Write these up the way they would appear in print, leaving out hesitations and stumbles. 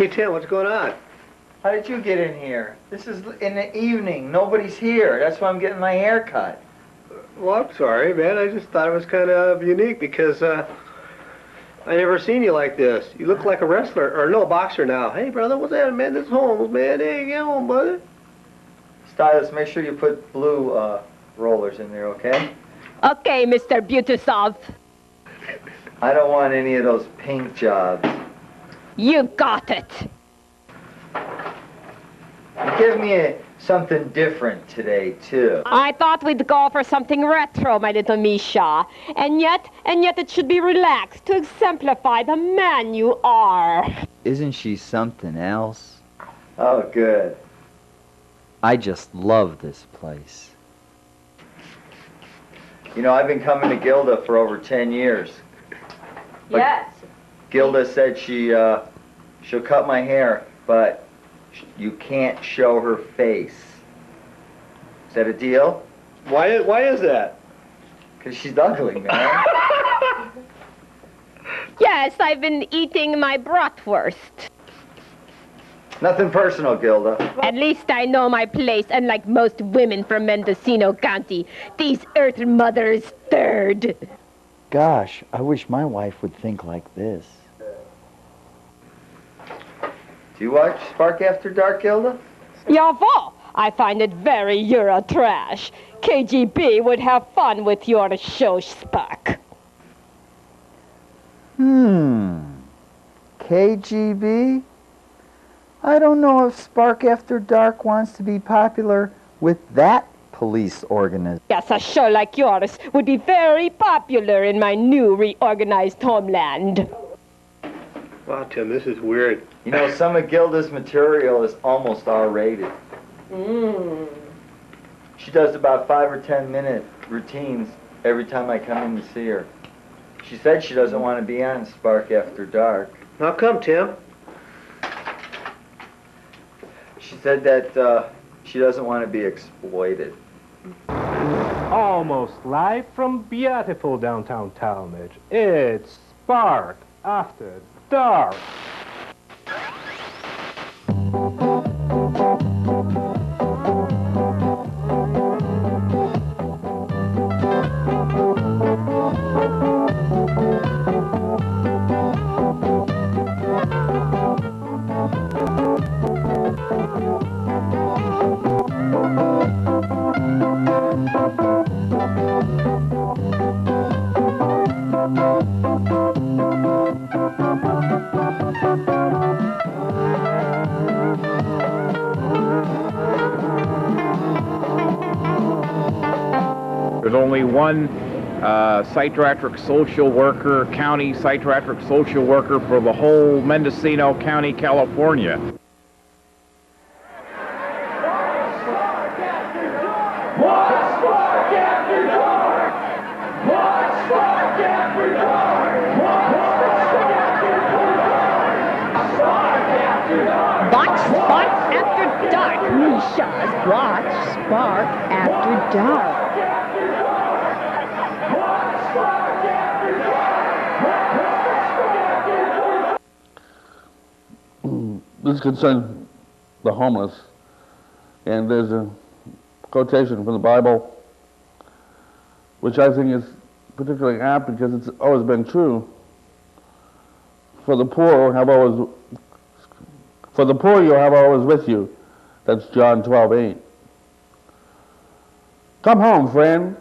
Hey, Tim, what's going on? How did you get in here? This is in the evening. Nobody's here. That's why I'm getting my hair cut. Well, I'm sorry, man. I just thought it was kind of unique because I never seen you like this. You look like a wrestler, or no, a boxer now. Hey, brother, what's that, man? This Holmes, man. Hey, get home, brother. Stylist, make sure you put blue rollers in there, okay? Okay, Mr. Butisov. I don't want any of those paint jobs. You got it. Give me something different today, too. I thought we'd go for something retro, my little Misha. And yet it should be relaxed to exemplify the man you are. Isn't she something else? Oh, good. I just love this place. You know, I've been coming to Gilda for over 10 years. But yes. Gilda said she'll cut my hair, but you can't show her face. Is that a deal? Why is that? Because she's ugly, man. Yes, I've been eating my bratwurst. Nothing personal, Gilda. At least I know my place, unlike most women from Mendocino County. These Earth Mothers third. Gosh, I wish my wife would think like this. Do you watch Spark After Dark, Gilda? Jawohl, I find it very Euro trash. KGB would have fun with your show, Spark. KGB? I don't know if Spark After Dark wants to be popular with that police organization. Yes, a show like yours would be very popular in my new reorganized homeland. Wow, Tim, this is weird. You know, some of Gilda's material is almost R-rated. She does about 5 or 10 minute routines every time I come in to see her. She said she doesn't want to be on Spark After Dark. How come, Tim? She said that she doesn't want to be exploited. Almost live from beautiful downtown Talmadge, it's Spark After Dark. There's only one psychiatric social worker, county psychiatric social worker for the whole Mendocino County, California. Watch Spark After Dark, Misha. Watch Spark After Dark. This concerns the homeless, and there's a quotation from the Bible which I think is particularly apt because it's always been true. For the poor you have always with you. That's John 12:8. Come home, friend.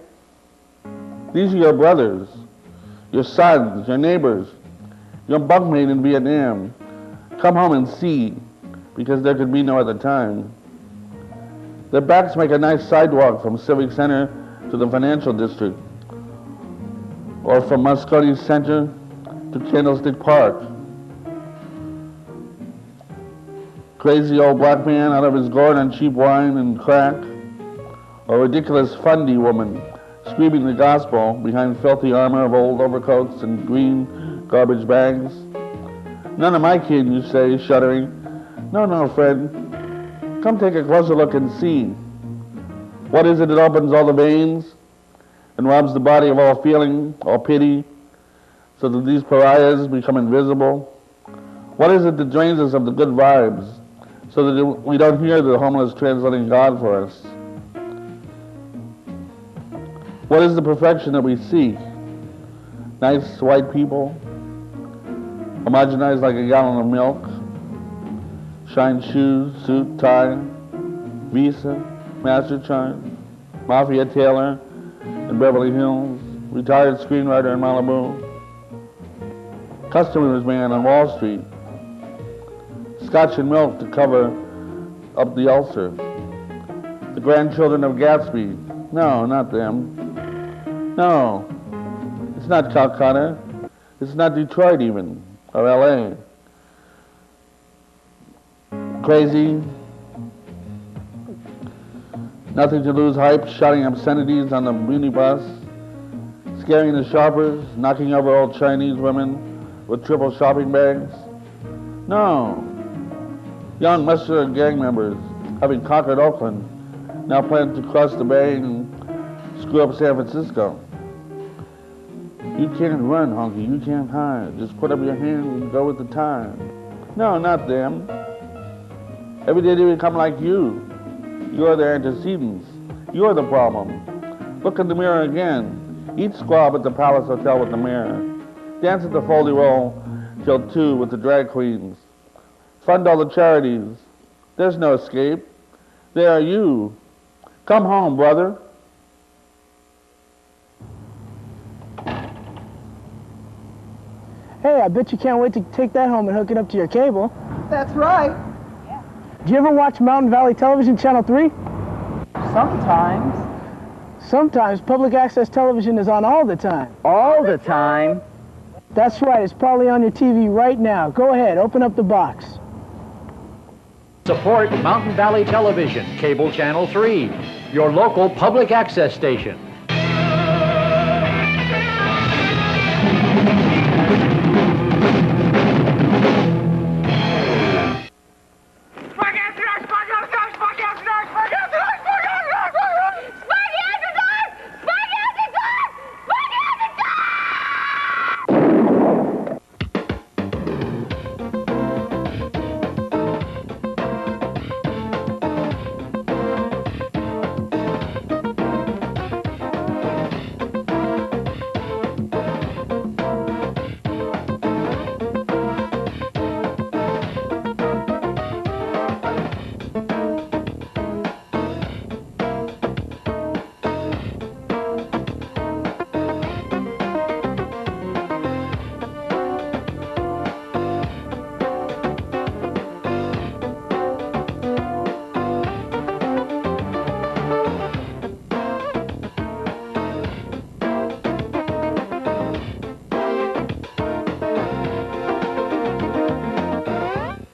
These are your brothers, your sons, your neighbors, your bunkmate in Vietnam. Come home and see, because there could be no other time. Their backs make a nice sidewalk from Civic Center to the Financial District, or from Moscone Center to Candlestick Park. Crazy old black man out of his gourd on cheap wine and crack, or ridiculous fundy woman screaming the gospel behind filthy armor of old overcoats and green garbage bags. None of my kin, you say, shuddering. No, no, friend. Come take a closer look and see. What is it that opens all the veins and robs the body of all feeling, all pity, so that these pariahs become invisible? What is it that drains us of the good vibes so that we don't hear the homeless translating God for us? What is the perfection that we seek? Nice white people, homogenized like a gallon of milk, shine shoes, suit, tie, Visa, MasterCard, Mafia Taylor in Beverly Hills, retired screenwriter in Malibu, customer's man on Wall Street, scotch and milk to cover up the ulcer, the grandchildren of Gatsby. No, not them. No, it's not Calcutta. It's not Detroit even, or LA. Crazy, nothing to lose hype, shouting obscenities on the minibus, scaring the shoppers, knocking over old Chinese women with triple shopping bags. No. Young muscular gang members, having conquered Oakland, now plan to cross the bay and screw up San Francisco. You can't run, honky, you can't hide. Just put up your hand and go with the tide. No, not them. Every day they become like you. You're their antecedents. You're the problem. Look in the mirror again. Eat squab at the Palace Hotel with the mayor. Dance at the Foley Roll till 2 with the drag queens. Fund all the charities. There's no escape. They are you. Come home, brother. Hey, I bet you can't wait to take that home and hook it up to your cable. That's right. Do you ever watch Mountain Valley Television Channel 3? Sometimes. Sometimes public access television is on all the time. All the time. That's right, it's probably on your TV right now. Go ahead, open up the box. Support Mountain Valley Television, Cable Channel 3, your local public access station.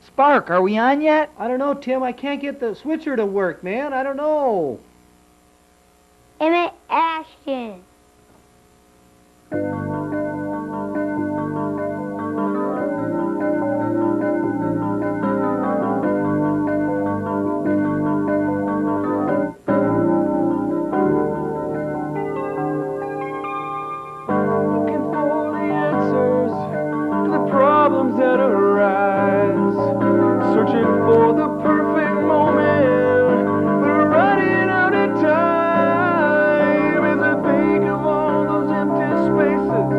Spark, are we on yet? I don't know, Tim. I can't get the switcher to work, man. I don't know. Emmett Ashton. Looking for the answers to the problems that arise. Searching for the perfect moment, but we're running out of time. As I think of all those empty spaces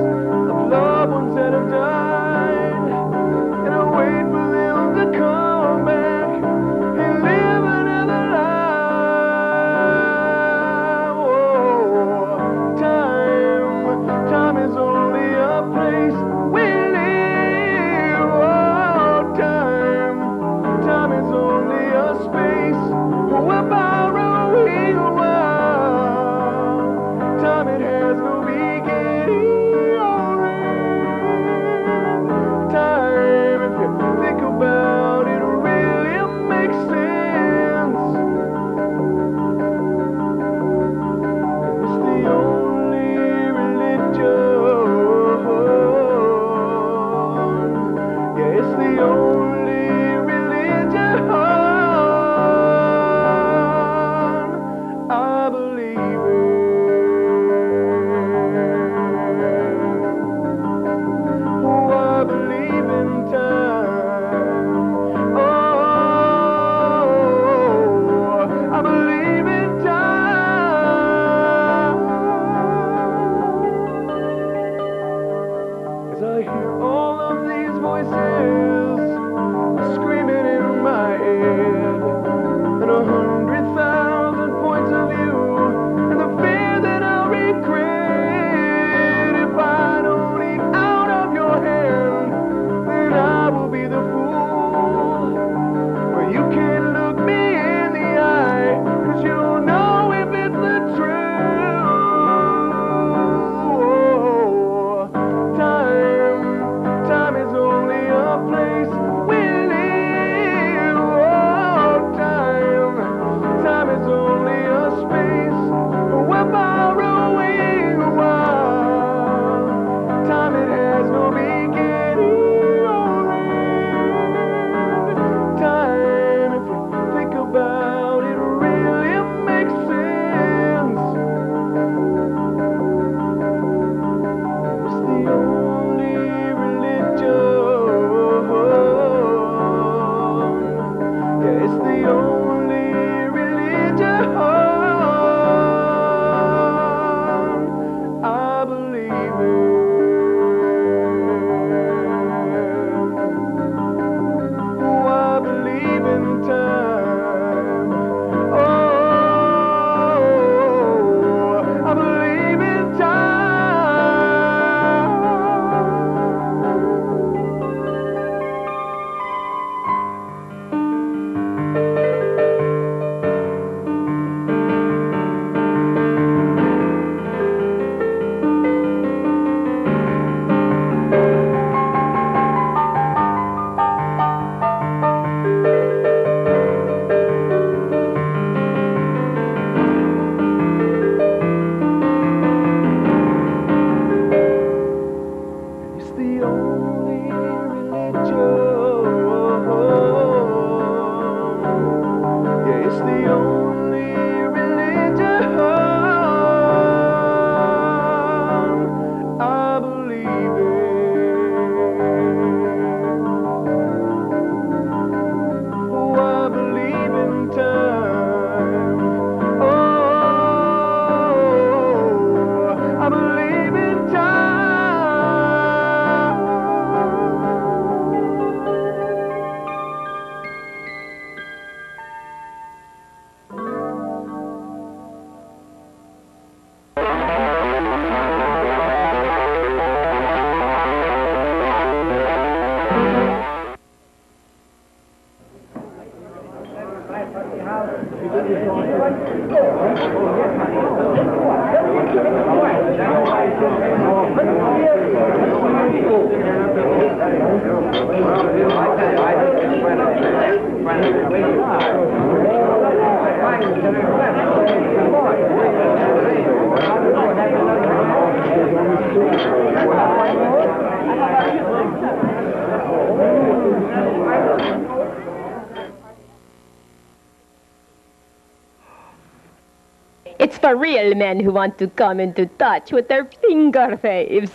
It's for real men who want to come into touch with their finger faves.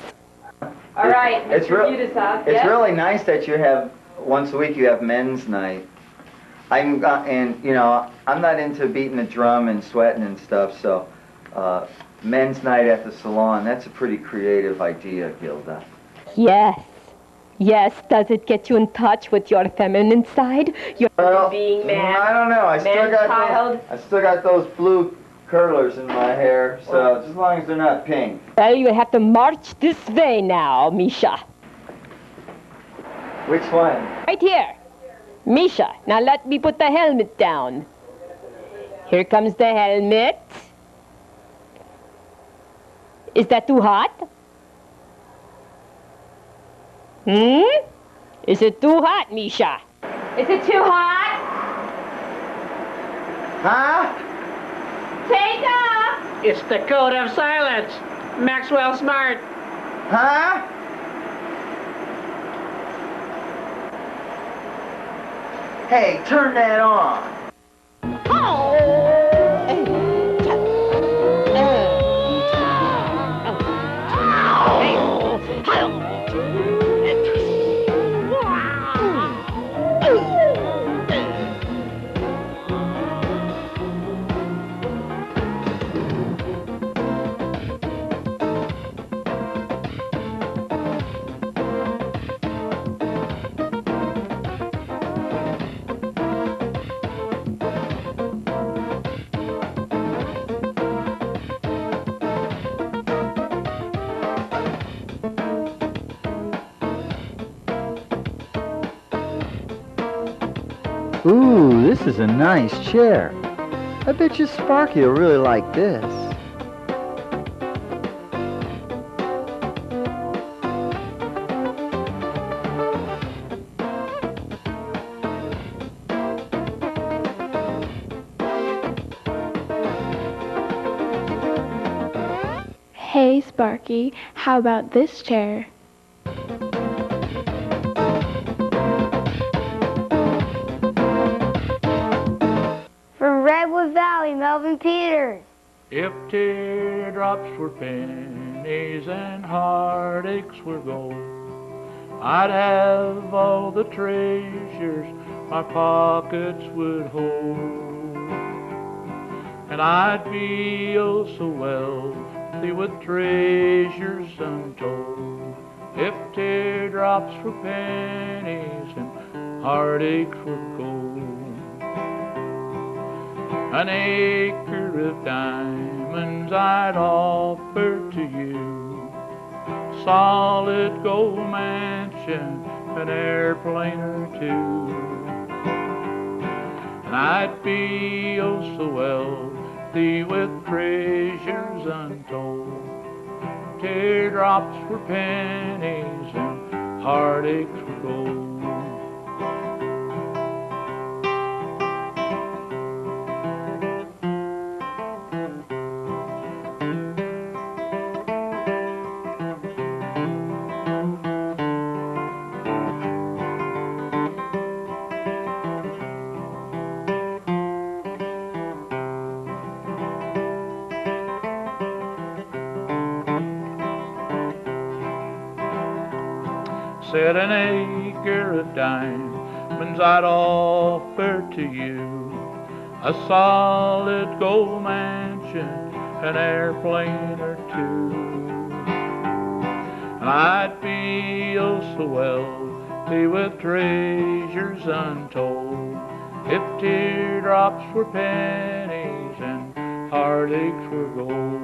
All right, It's yes? really nice that you have, once a week you have men's night. And you know, I'm not into beating the drum and sweating and stuff, so men's night at the salon, that's a pretty creative idea, Gilda. Yes. Yes, does it get you in touch with your feminine side? Your being man? I don't know. I still got those blue curlers in my hair, so just as long as they're not pink. Well, you have to march this way now, Misha. Which one? Right here. Misha, now let me put the helmet down. Here comes the helmet. Is that too hot? Is it too hot, Misha? Is it too hot? Huh? Take off! It's the code of silence. Maxwell Smart. Huh? Hey, turn that on. Ooh, this is a nice chair. I bet you Sparky will really like this. Hey, Sparky, how about this chair? From Redwood Valley, Melvin Peters. If teardrops were pennies and heartaches were gold, I'd have all the treasures my pockets would hold. And I'd be oh so wealthy with treasures untold. If teardrops were pennies and heartaches were gold. An acre of diamonds I'd offer to you, solid gold mansion, an airplane or two. And I'd be oh so wealthy with treasures untold. Teardrops were pennies and heartaches were gold. Said an acre of diamonds I'd offer to you, a solid gold mansion, an airplane or two. And I'd be oh so wealthy with treasures untold, if teardrops were pennies and heartaches were gold.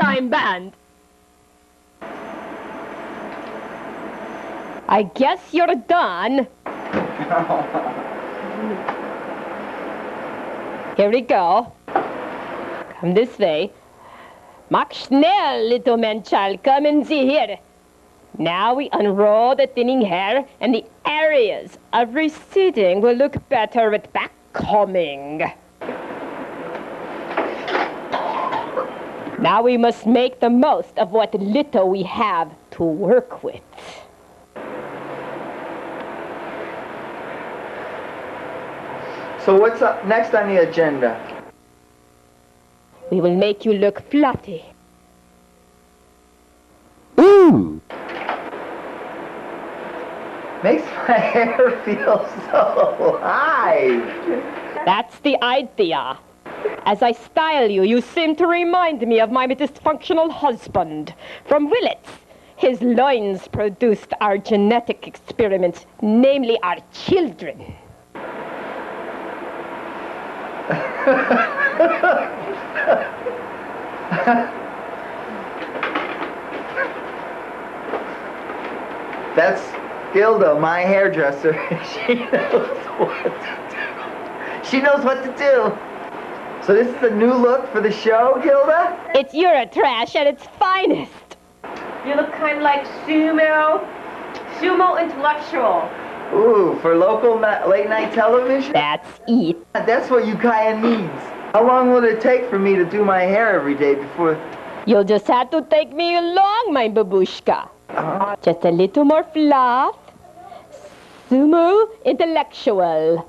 ragtime band. I guess you're done. Here we go. Come this way. Mach schnell, little man-child. Kommen Sie hier. Now we unroll the thinning hair, and the areas of receding will look better with back combing. Now we must make the most of what little we have to work with. So what's up next on the agenda? We will make you look fluffy. Ooh! Makes my hair feel so alive. That's the idea. As I style you, you seem to remind me of my dysfunctional husband. From Willits, his loins produced our genetic experiments, namely our children. That's Gilda, my hairdresser. She knows what to do. She knows what to do. So this is a new look for the show, Gilda? It's Eurotrash at its finest. You look kind of like sumo intellectual. Ooh, for local late night television? That's it. That's what Ukiah needs. How long will it take for me to do my hair every day before... You'll just have to take me along, my babushka. Just a little more fluff. Sumo intellectual.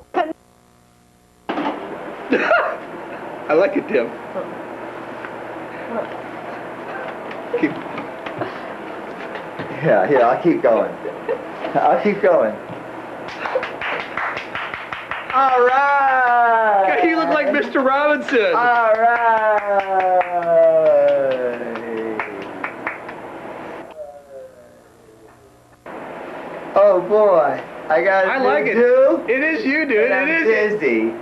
I like it, Tim. Keep. Yeah, here, I'll keep going. I'll keep going. All right! God, you look like Mr. Robinson. All right! Oh, boy. I like it. Do? It is you, dude. And I'm it is. dizzy.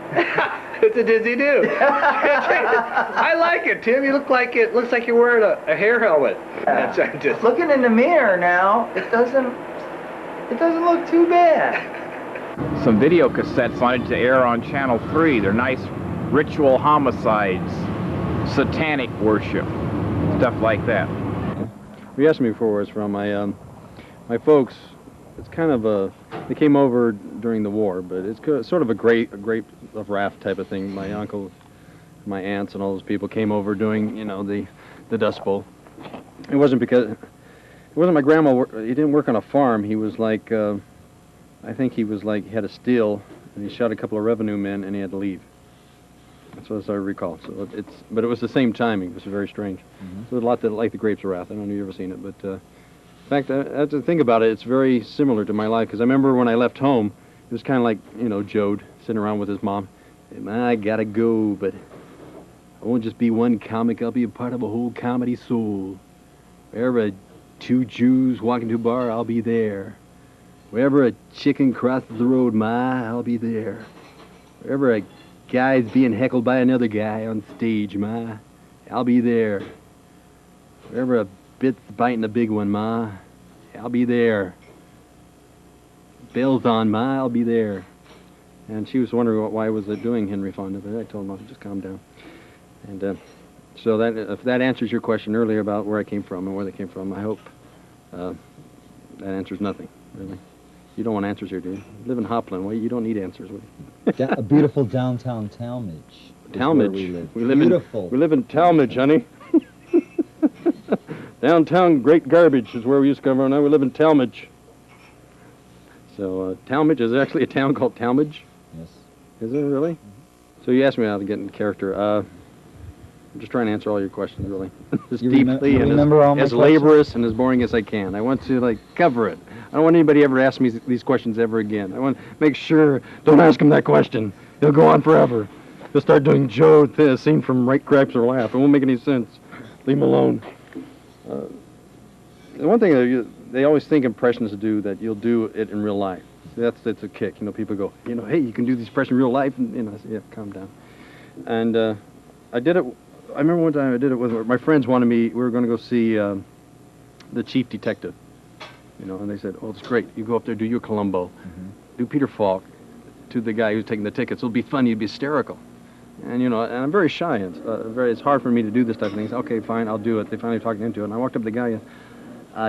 It's a dizzy do. I like it, Tim. You look like it. Looks like you're wearing a hair helmet. Yeah. I'm just looking in the mirror now. It doesn't look too bad. Some video cassettes wanted to air on Channel 3. They're nice ritual homicides, satanic worship, stuff like that. You asked me before where it's from. My folks, it's kind of they came over during the war, but it's sort of a grape of wrath type of thing. My uncle, my aunts, and all those people came over doing, the Dust Bowl. It wasn't my grandma. He didn't work on a farm. He was like, I think he was like, he had a steal, and he shot a couple of revenue men, and he had to leave. That's what I recall. So but it was the same timing. It was very strange. Mm-hmm. So there's a lot that like the Grapes of Wrath. I don't know if you've ever seen it, but in fact, I have to think about it. It's very similar to my life, because I remember when I left home, it was kind of like, Jode sitting around with his mom. Hey, man, I gotta go, but I won't just be one comic. I'll be a part of a whole comedy soul. Wherever two Jews walk into a bar, I'll be there. Wherever a chicken crosses the road, ma, I'll be there. Wherever a guy's being heckled by another guy on stage, ma, I'll be there. Wherever a bit's biting a big one, ma, I'll be there. Bell's on, ma, I'll be there. And she was wondering why I was doing Henry Fonda, but I told her, just calm down. And so that if that answers your question earlier about where I came from and where they came from, I hope that answers nothing, really. You don't want answers here, do you? You live in Hopland. Well, you don't need answers, would you? A beautiful downtown Talmadge. Talmadge. We live Beautiful. We live in Talmadge, honey. Downtown Great Garbage is where we used to come from. Now we live in Talmadge. So Talmadge is actually a town called Talmadge? Yes. Is it really? Mm-hmm. So you asked me how to get in character. I'm just trying to answer all your questions, really. As deeply and as laborious and as boring as I can. I want to, cover it. I don't want anybody ever to ask me these questions ever again. I want to make sure, don't ask him that question. He'll go on forever. He'll start doing Joe, a scene from Right Gripes or Laugh. It won't make any sense. Leave him alone. The one thing they always think impressionists do, that you'll do it in real life. That's a kick. People go, hey, you can do this impression in real life. And, I say, yeah, calm down. And I did it I remember one time I did it with my friends. Wanted me. We were going to go see the Chief Detective. You know, and they said, "Oh, it's great. You go up there, do your Columbo, do Peter Falk, to the guy who's taking the tickets. It'll be fun. You'd be hysterical." And, you know, and I'm very shy. It's hard for me to do this type of thing. Okay, fine, I'll do it. They finally talked me into it. And I walked up to the guy and,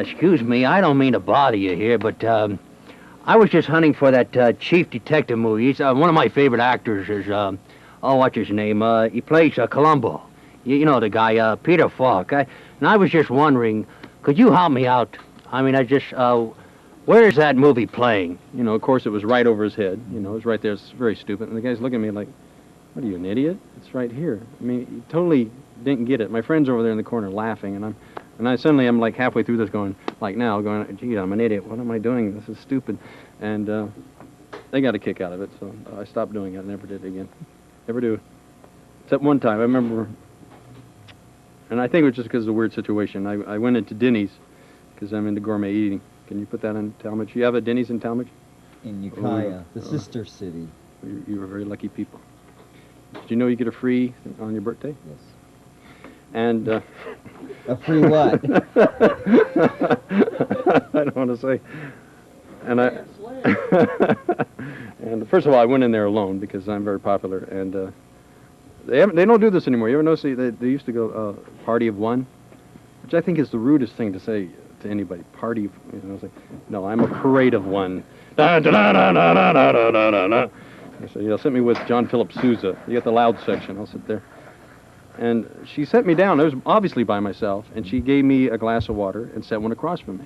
excuse me, I don't mean to bother you here, but I was just hunting for that Chief Detective movie. He's, one of my favorite actors is, oh, what's his name? He plays Columbo. You know the guy, Peter Falk. And I was just wondering, could you help me out? I mean, where is that movie playing? You know, of course, it was right over his head. You know, it was right there. It's very stupid. And the guy's looking at me like, what are you, an idiot? It's right here. I mean, he totally didn't get it. My friend's over there in the corner laughing, and I'm like halfway through this going, like now, going, gee, I'm an idiot. What am I doing? This is stupid. And they got a kick out of it, so I stopped doing it. I never did it again. Never do it. Except one time, I remember, and I think it was just because of a weird situation. I went into Denny's, because I'm into gourmet eating. Can you put that in Talmadge? You have a Denny's in Talmadge? In Ukiah, the sister city. You were very lucky people. Did you know you get a free on your birthday? Yes. And a free what? I don't want to say. And and first of all, I went in there alone because I'm very popular, and they don't do this anymore. You ever notice they used to go party of one, which I think is the rudest thing to say to anybody. Party, you know, it's like, no, I'm a parade of one. So you'll sit me with John Philip Sousa. You get the loud section. I'll sit there. And she set me down. I was obviously by myself, and she gave me a glass of water and set one across from me.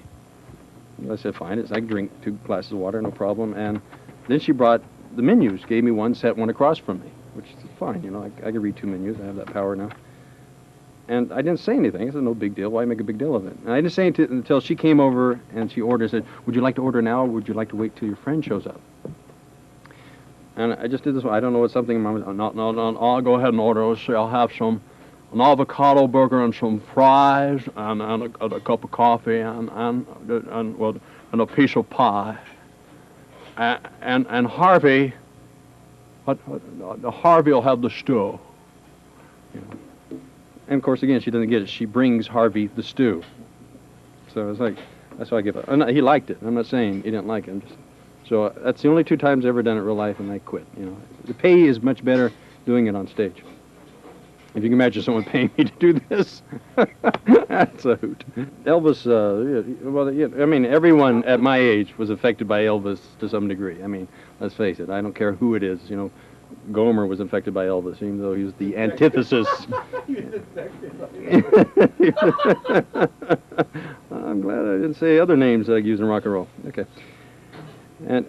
I said, fine. I can drink 2 glasses of water, no problem. And then she brought the menus, gave me one, set one across from me, which is fine. You know, I can read 2 menus. I have that power now. And I didn't say anything. I said, no big deal. Why make a big deal of it? And I didn't say anything until she came over and she ordered. Said, would you like to order now, or would you like to wait till your friend shows up? And I just did this one. I don't know what something. No, I'll go ahead and order. I'll have an avocado burger and some fries and a cup of coffee and a piece of pie. And Harvey, Harvey will have the stew. You know. And of course, again, she doesn't get it. She brings Harvey the stew. So it's like, that's why I give it. And he liked it. I'm not saying he didn't like it. So that's the only 2 times I've ever done it in real life, and I quit. You know, the pay is much better doing it on stage. If you can imagine someone paying me to do this, that's a hoot. Elvis, I mean, everyone at my age was affected by Elvis to some degree. I mean, let's face it. I don't care who it is. You know, Gomer was infected by Elvis, even though he was the antithesis. I'm glad I didn't say other names that I use in rock and roll. Okay. And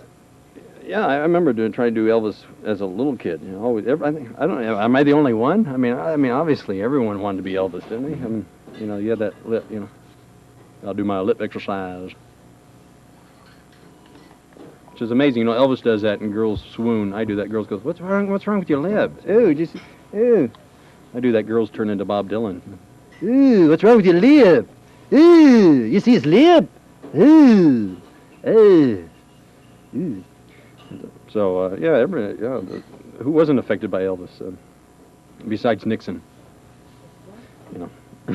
yeah, I remember trying to do Elvis as a little kid. You know, always. I don't know. Am I the only one? I mean, obviously everyone wanted to be Elvis, didn't they? I mean, you know, you had that lip. You know, I'll do my lip exercise, which is amazing. You know, Elvis does that, and girls swoon. I do that. Girls go, "What's wrong? What's wrong with your lip?" Ooh, ooh. I do that. Girls turn into Bob Dylan. Ooh, what's wrong with your lip? Ooh, you see his lip? Ooh, ooh. Ooh. So, who wasn't affected by Elvis, besides Nixon? You know. I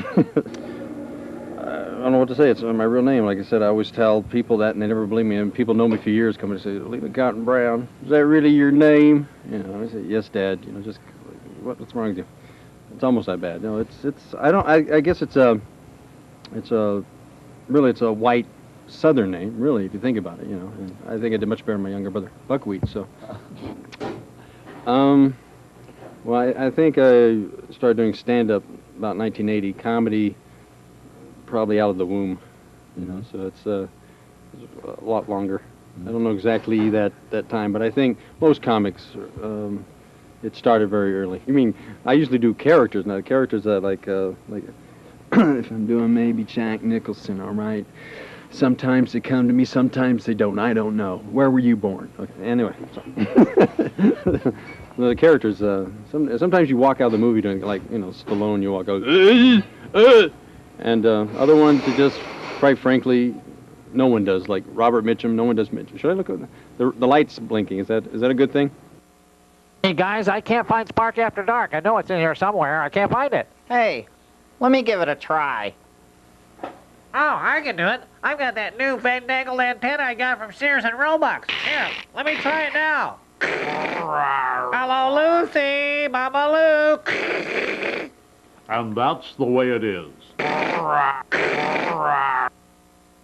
don't know what to say. It's my real name. Like I said, I always tell people that, and they never believe me. And people know me for years, come and say, "Leave it, Cotton Brown. Is that really your name?" You know, I say, "Yes, Dad." You know, just what's wrong with you? It's almost that bad. No, I guess it's a white Southern name, really, if you think about it, you know. And I think I did much better than my younger brother, Buckwheat, so. Well, I think I started doing stand-up about 1980, comedy probably out of the womb, you know, so it's a lot longer. I don't know exactly that time, but I think most comics, it started very early. I mean, I usually do characters. Now, the characters that like if I'm doing maybe Jack Nicholson, all right, sometimes they come to me, sometimes they don't. I don't know. Where were you born? Okay. Anyway, the characters. Sometimes you walk out of the movie doing like, you know, Stallone. You walk out, and other ones that just, quite frankly, no one does. Like Robert Mitchum, no one does Mitchum. Should I look at the light's blinking? Is that a good thing? Hey guys, I can't find Spark After Dark. I know it's in here somewhere. I can't find it. Hey, let me give it a try. Oh, I can do it. I've got that new fandangled antenna I got from Sears and Roebuck. Here, let me try it now. Hello, Lucy, Mama Luke. And that's the way it is.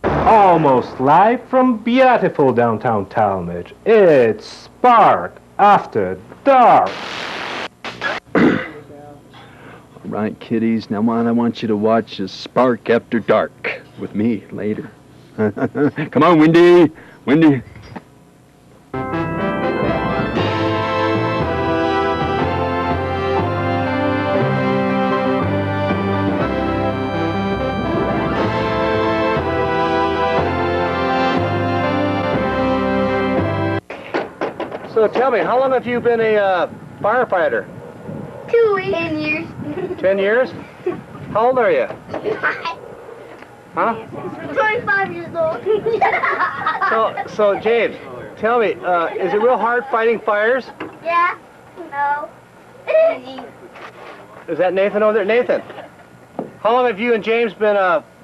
Almost live from beautiful downtown Talmadge, it's Spark After Dark. All right, kiddies, now I want you to watch Spark After Dark with me later. Come on, Wendy. Wendy. So tell me, how long have you been a firefighter? 10 years. 10 years? How old are you? Huh? 25 years old. So James, tell me, is it real hard fighting fires? Yeah. No. Is that Nathan over there? Nathan, how long have you and James been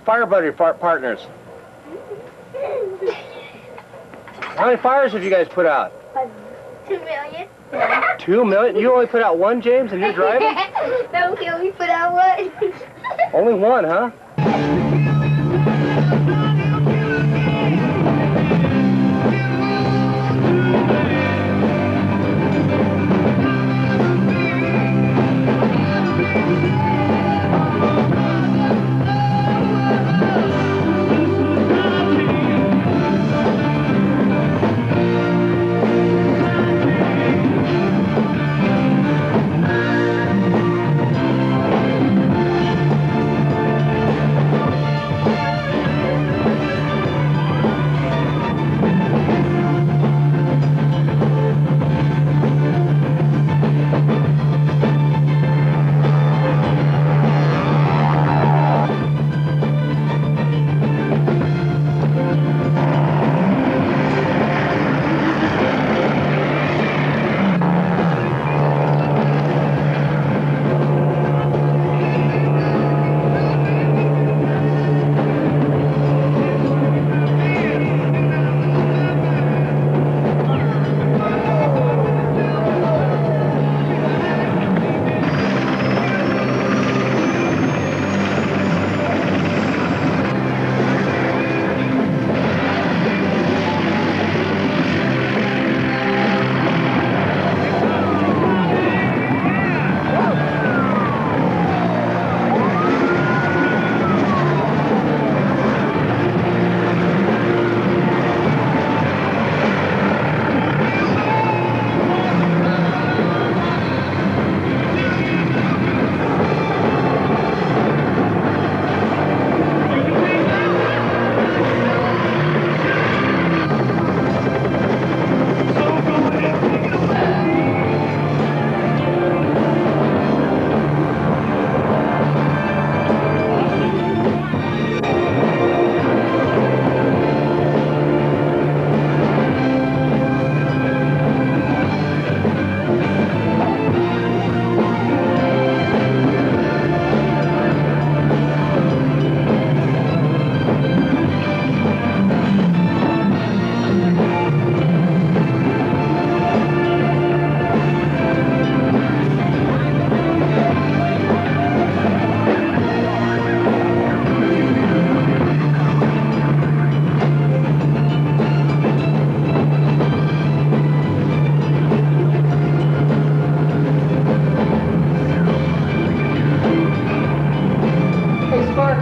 fire buddy partners? How many fires have you guys put out? 2 million. 2 million? You only put out one, James, and you're driving? No, we only put out one. Only one, huh?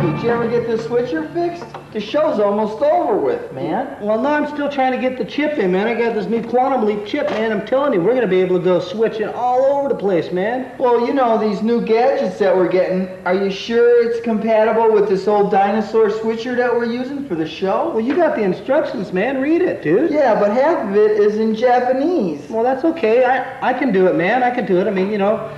Did you ever get this switcher fixed? The show's almost over with, man. Well, no, I'm still trying to get the chip in, man. I got this new quantum leap chip, man. I'm telling you, we're going to be able to go switching all over the place, man. Well, you know, these new gadgets that we're getting, are you sure it's compatible with this old dinosaur switcher that we're using for the show? Well, you got the instructions, man. Read it, dude. Yeah, but half of it is in Japanese. Well, that's okay. I can do it, man. I can do it. I mean, you know...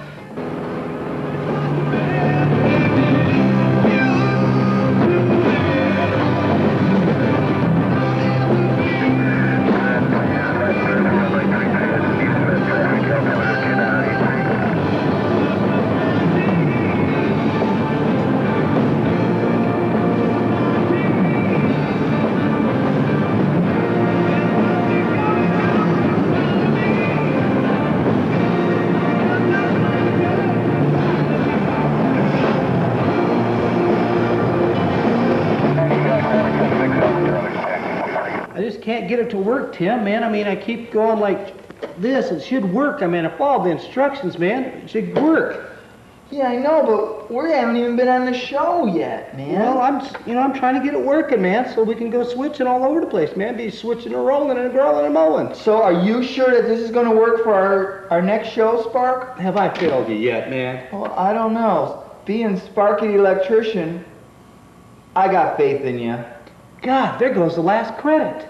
can't get it to work, Tim, man. I mean, I keep going like this. It should work. I mean, I follow the instructions, man. It should work. Yeah, I know, but we haven't even been on the show yet, man. Well, I'm trying to get it working, man, so we can go switching all over the place, man. Be switching and rolling and growling and mowing. So are you sure that this is going to work for our next show, Spark? Have I failed you yet, man? Well, I don't know. Being Sparky the electrician, I got faith in you. God, there goes the last credit.